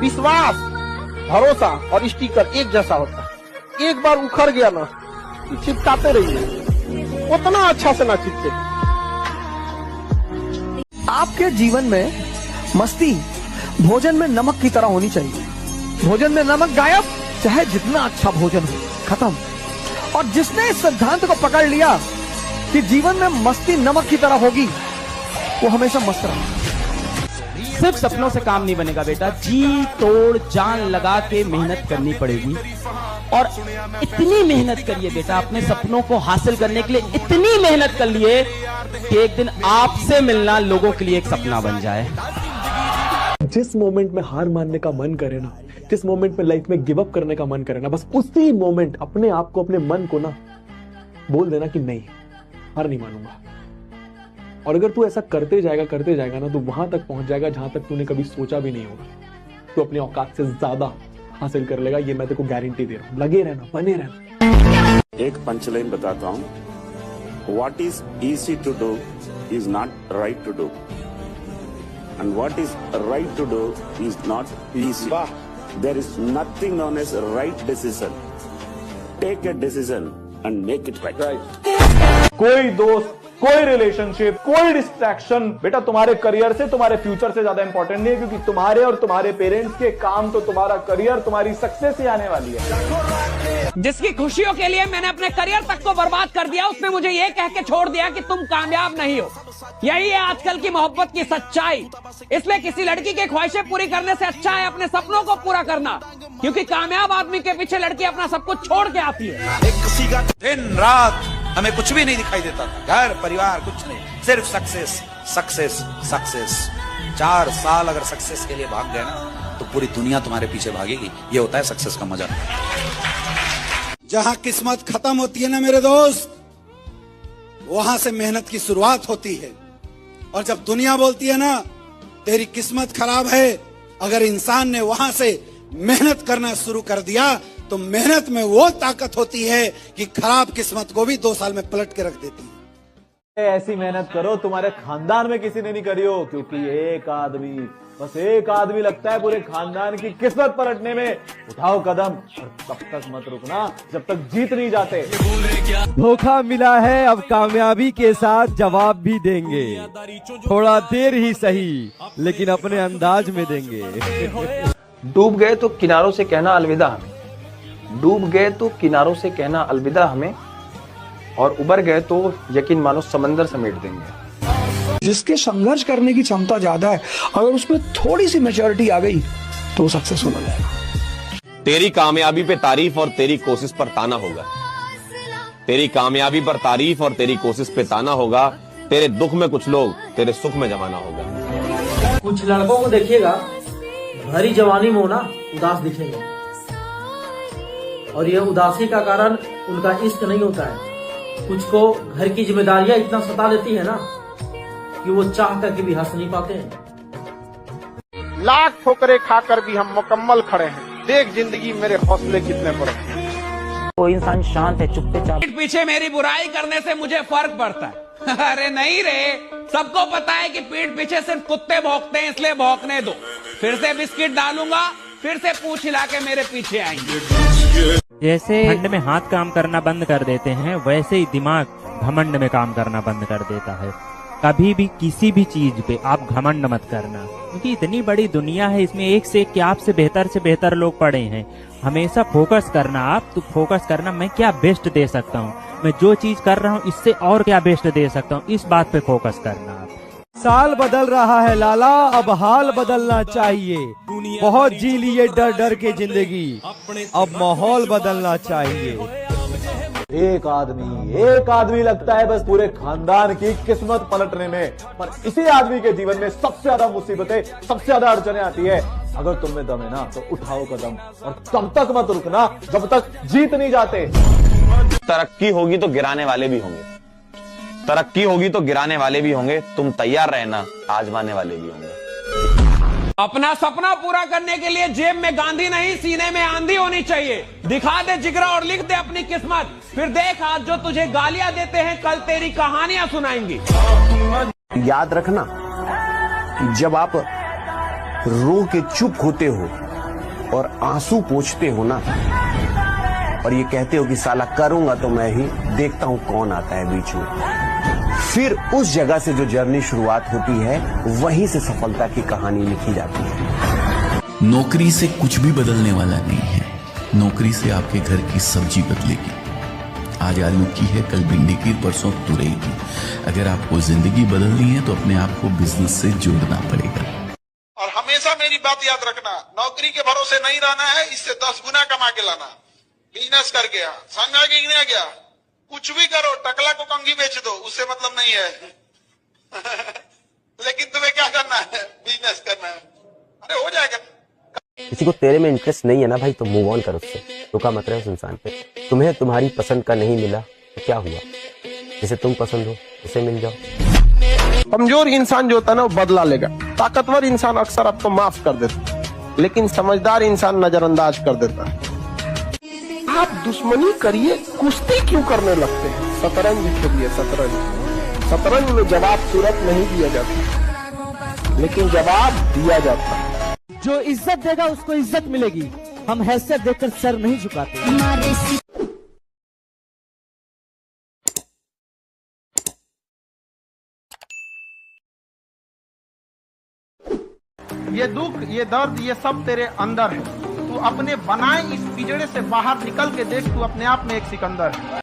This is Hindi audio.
विश्वास, भरोसा और स्टिकर एक जैसा होता है। एक बार उखड़ गया ना, चिपकाते रहिए, उतना अच्छा से ना चिपके। आपके जीवन में मस्ती भोजन में नमक की तरह होनी चाहिए। भोजन में नमक गायब, चाहे जितना अच्छा भोजन हो, खत्म। और जिसने इस सिद्धांत को पकड़ लिया कि जीवन में मस्ती नमक की तरह होगी, वो हमेशा मस्त रहे। सिर्फ सपनों से काम नहीं बनेगा बेटा, जी तोड़ जान लगा के मेहनत करनी पड़ेगी। और इतनी मेहनत करिए बेटा, अपने सपनों को हासिल करने के लिए इतनी मेहनत कर लिए कि एक दिन आपसे मिलना लोगों के लिए एक सपना बन जाए। जिस मोमेंट में हार मानने का मन करे ना, जिस मोमेंट में लाइफ में गिव अप करने का मन करे ना, बस उसी मोमेंट अपने आप को, अपने मन को ना बोल देना कि नहीं, हार नहीं मानूंगा। और अगर तू ऐसा करते जाएगा ना, तो वहां तक पहुंच जाएगा जहां तक तूने कभी सोचा भी नहीं होगा। तू अपनी औकात से ज्यादा हासिल कर लेगा, ये मैं तेरे को गारंटी दे रहा हूं। लगे रहना, बने रहना। एक पंचलाइन बताता हूं। What is easy to do is not right to do, and what is right to do is not easy. There is nothing known as right decision. Take a decision and make it right. कोई दोस्त, कोई रिलेशनशिप, कोई डिस्ट्रैक्शन बेटा तुम्हारे करियर से, तुम्हारे फ्यूचर से ज्यादा इंपॉर्टेंट नहीं है, क्योंकि तुम्हारे और तुम्हारे पेरेंट्स के काम तो तुम्हारा करियर, तुम्हारी सक्सेस ही आने वाली है। जिसकी खुशियों के लिए मैंने अपने करियर तक को बर्बाद कर दिया, उसने मुझे ये कह के छोड़ दिया कि तुम कामयाब नहीं हो। यही है आजकल की मोहब्बत की सच्चाई। इसलिए किसी लड़की की ख्वाहिशें पूरी करने से अच्छा है अपने सपनों को पूरा करना, क्योंकि कामयाब आदमी के पीछे लड़की अपना सब कुछ छोड़ के आती है। दिन रात हमें कुछ भी नहीं दिखाई देता था, घर परिवार कुछ नहीं, सिर्फ सक्सेस सक्सेस सक्सेस। 4 साल अगर सक्सेस के लिए भाग गए ना, तो पूरी दुनिया तुम्हारे पीछे भागेगी। ये होता है सक्सेस का मजा। जहां किस्मत खत्म होती है ना मेरे दोस्त, वहां से मेहनत की शुरुआत होती है। और जब दुनिया बोलती है ना तेरी किस्मत खराब है, अगर इंसान ने वहां से मेहनत करना शुरू कर दिया, तो मेहनत में वो ताकत होती है कि खराब किस्मत को भी 2 साल में पलट के रख देती है। ऐसी मेहनत करो तुम्हारे खानदान में किसी ने नहीं करी हो, क्योंकि एक आदमी, बस एक आदमी लगता है पूरे खानदान की किस्मत पलटने में। उठाओ कदम, और तब तक मत रुकना जब तक जीत नहीं जाते। धोखा मिला है, अब कामयाबी के साथ जवाब भी देंगे। थोड़ा देर ही सही, लेकिन अपने अंदाज में देंगे। डूब गए तो किनारों से कहना अलविदा हमें, डूब गए तो किनारों से कहना अलविदा हमें, और उबर गए तो यकीन मानो समंदर समेट देंगे। जिसके संघर्ष करने की क्षमता ज्यादा है, अगर उसमें थोड़ी सी मैच्योरिटी आ गई तो सक्सेसफुल हो जाएगा। तेरी कामयाबी पे तारीफ और तेरी कोशिश पर ताना होगा। तेरी कामयाबी पर तारीफ और तेरी कोशिश पे ताना होगा। तेरे दुख में कुछ लोग तेरे सुख में जमाना होगा। कुछ लड़कों को देखिएगा, भरी जवानी में होना उदास दिखेंगे, और यह उदासी का कारण उनका इश्क नहीं होता है। कुछ को घर की जिम्मेदारियां इतना सता देती है ना कि वो चाह करके भी हंस नहीं पाते हैं। लाख ठोकरें खाकर भी हम मुकम्मल खड़े हैं। देख जिंदगी मेरे हौसले कितने बड़े हैं। वो इंसान शांत है, चुपचाप। पीठ पीछे मेरी बुराई करने से मुझे फर्क पड़ता है। अरे नहीं रे, सबको पता है कि पीठ पीछे सिर्फ कुत्ते भौंकते हैं, इसलिए भौंकने दो। फिर से बिस्किट डालूंगा, फिर से पूंछ हिला के मेरे पीछे आएंगे। जैसे घमंड में हाथ काम करना बंद कर देते हैं, वैसे ही दिमाग घमंड में काम करना बंद कर देता है। कभी भी किसी भी चीज पे आप घमंड मत करना, क्योंकि इतनी बड़ी दुनिया है, इसमें एक से एक आपसे बेहतर लोग पड़े हैं। हमेशा फोकस करना, आप तो फोकस करना, मैं क्या बेस्ट दे सकता हूँ, मैं जो चीज कर रहा हूँ इससे और क्या बेस्ट दे सकता हूँ, इस बात पे फोकस करना। आप साल बदल रहा है लाला, अब हाल बदलना चाहिए। बहुत जी लिए डर डर के जिंदगी, अब माहौल बदलना चाहिए। एक आदमी लगता है बस पूरे खानदान की किस्मत पलटने में, पर इसी आदमी के जीवन में सबसे ज्यादा मुसीबतें, सबसे ज्यादा अड़चने आती है। अगर तुम में दम है ना, तो उठाओ कदम, और तब तक मत रुकना जब तक जीत नहीं जाते। तरक्की होगी तो गिराने वाले भी होंगे, तरक्की होगी तो गिराने वाले भी होंगे। तुम तैयार रहना, आजमाने वाले भी होंगे। अपना सपना पूरा करने के लिए जेब में गांधी नहीं, सीने में आंधी होनी चाहिए। दिखा दे जिगरा और लिख दे अपनी किस्मत, फिर देख आज जो तुझे गालियां देते हैं, कल तेरी कहानियां सुनाएंगी। याद रखना, जब आप रो के चुप होते हो और आंसू पोंछते हो ना, और ये कहते हो कि साला करूंगा तो मैं ही, देखता हूं कौन आता है बीच में। फिर उस जगह से जो जर्नी शुरुआत होती है, वहीं से सफलता की कहानी लिखी जाती है। नौकरी से कुछ भी बदलने वाला नहीं है, नौकरी से आपके घर की सब्जी बदलेगी। आज आलू की है, कल भिंडी की, परसों तुरई की। अगर आपको जिंदगी बदलनी है तो अपने आप को बिजनेस से जोड़ना पड़ेगा। और हमेशा मेरी बात याद रखना, नौकरी के भरोसे नहीं रहना है, इससे 10 गुना कमा के लाना। बिजनेस कर गया, संगा गिरने गया, कुछ भी करो, टकला को कंघी बेच दो, उससे मतलब नहीं है। लेकिन तुम्हें क्या करना है? बिजनेस करना है। अरे हो जाएगा। किसी को तेरे में इंटरेस्ट नहीं है ना भाई, तो मूव ऑन कर उससे, रुका मत रहे उस इंसान पे। तुम्हें तुम्हारी पसंद का नहीं मिला तो क्या हुआ, जिसे तुम पसंद हो उसे मिल जाओ। कमजोर इंसान जो होता है ना, वो बदला लेगा। ताकतवर इंसान अक्सर आपको माफ कर देता है, लेकिन समझदार इंसान नजरअंदाज कर देता है। आप दुश्मनी करिए, कुश्ती क्यों करने लगते हैं? शतरंज खेलिए, शतरंज। शतरंज में जवाब तुरंत नहीं दिया जाता, लेकिन जवाब दिया जाता है। जो इज्जत देगा उसको इज्जत मिलेगी। हम हैसियत देखकर सर नहीं झुकाते। ये दुख, ये दर्द, ये सब तेरे अंदर है। तू अपने बनाए इस पिंजड़े से बाहर निकल के देख, तू अपने आप में एक सिकंदर है।